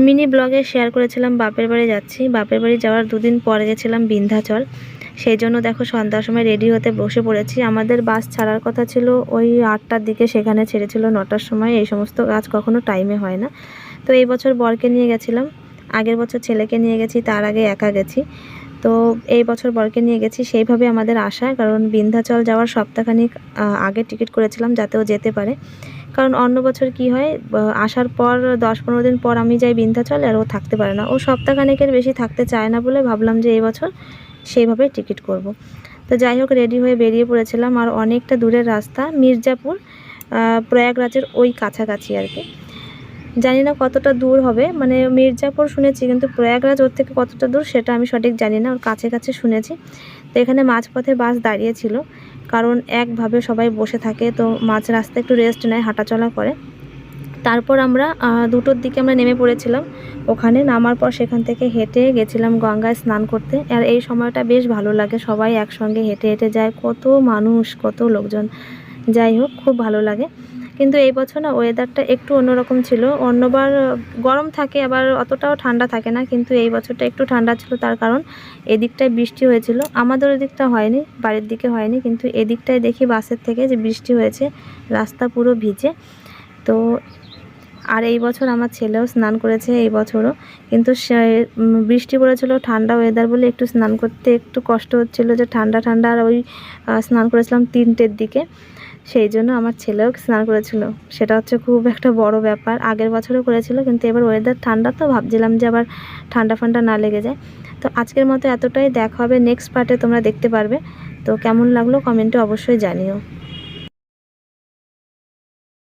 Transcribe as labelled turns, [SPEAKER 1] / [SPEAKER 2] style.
[SPEAKER 1] Mini ব্লগে share করেছিলাম বাপের বাড়ি যাচ্ছি। বাপের বাড়ি যাওয়ার দুদিন পর গেছিলাম বিন্ধ্যাচল। সেই জন্য দেখো সন্ধ্যার সময় রেডি হতে বসে পড়েছি। আমাদের বাস ছাড়ার কথা ছিল ওই 8টার দিকে, সেখানে ছেড়েছিল 9টার সময়। এই সমস্ত কাজ কখনো টাইমে হয় না। তো এই বছর বরকে নিয়ে গেছিলাম, আগের বছর ছেলেকে নিয়ে গেছি, তার আগে একা গেছি। তো এই বছর বরকে নিয়ে গেছি, সেইভাবে আমাদের আশা। কারণ বিন্ধ্যাচল যাওয়ার সপ্তাহখানিক আগে টিকিট করেছিলাম যাতে ও যেতে পারে। কারণ অন্য বছর কি হয়, আসার পর 10-15 দিন পর আমি যাই বিন্ধ্যাচল, আর ও থাকতে পারে না। ও সপ্তাহখানেকের বেশি থাকতে চায় না বলে ভাবলাম যে এই বছর সেইভাবে টিকিট করব। তো যাই হোক, রেডি হয়ে বেরিয়ে পড়েছিলাম। আর অনেকটা দূরের রাস্তা, মির্জাপুর প্রয়াগরাজের ওই কাছাকাছি আর কি। জানি না কতটা দূর হবে, মানে মির্জাপুর শুনেছি, কিন্তু প্রয়াগরাজ ওর থেকে কতটা দূর সেটা আমি সঠিক জানি না। ওর কাছে কাছে শুনেছি। তো এখানে মাঝপথে বাস দাঁড়িয়েছিল, কারণ একভাবে সবাই বসে থাকে, তো মাঝ রাস্তায় একটু রেস্ট নেয়, হাঁটাচলা করে। তারপর আমরা 2টোর দিকে আমরা নেমে পড়েছিলাম। ওখানে নামার পর সেখান থেকে হেঁটে গেছিলাম গঙ্গায় স্নান করতে। আর এই সময়টা বেশ ভালো লাগে, সবাই একসঙ্গে হেঁটে হেঁটে যায়, কত মানুষ, কত লোকজন। যাই হোক, খুব ভালো লাগে। কিন্তু এই বছর না ওয়েদারটা একটু অন্যরকম ছিল। অন্যবার গরম থাকে, আবার অতটাও ঠান্ডা থাকে না, কিন্তু এই বছরটা একটু ঠান্ডা ছিল। তার কারণ এদিকটায় বৃষ্টি হয়েছিল, আমাদের ওদিকটা হয়নি, বাড়ির দিকে হয়নি, কিন্তু এদিকটায় দেখি বাসের থেকে যে বৃষ্টি হয়েছে, রাস্তা পুরো ভিজে। তো আর এই বছর আমার ছেলেও স্নান করেছে এই বছরও, কিন্তু বৃষ্টি পড়েছিল, ঠান্ডা ওয়েদার বলে একটু স্নান করতে একটু কষ্ট হচ্ছিল, যে ঠান্ডা ঠান্ডা। আর ওই স্নান করেছিলাম 3টের দিকে, সেই জন্য আমার ছেলেও স্নান করেছিল। সেটা হচ্ছে খুব একটা বড় ব্যাপার। আগের বছরও করেছিল, কিন্তু এবার ওয়েদার ঠান্ডা, তো ভাবছিলাম যে আবার ঠান্ডা ফান্ডা না লেগে যায়। তো আজকের মতো এতটাই, দেখা হবে নেক্সট পার্টে, তোমরা দেখতে পারবে। তো কেমন লাগলো কমেন্টে অবশ্যই জানিও।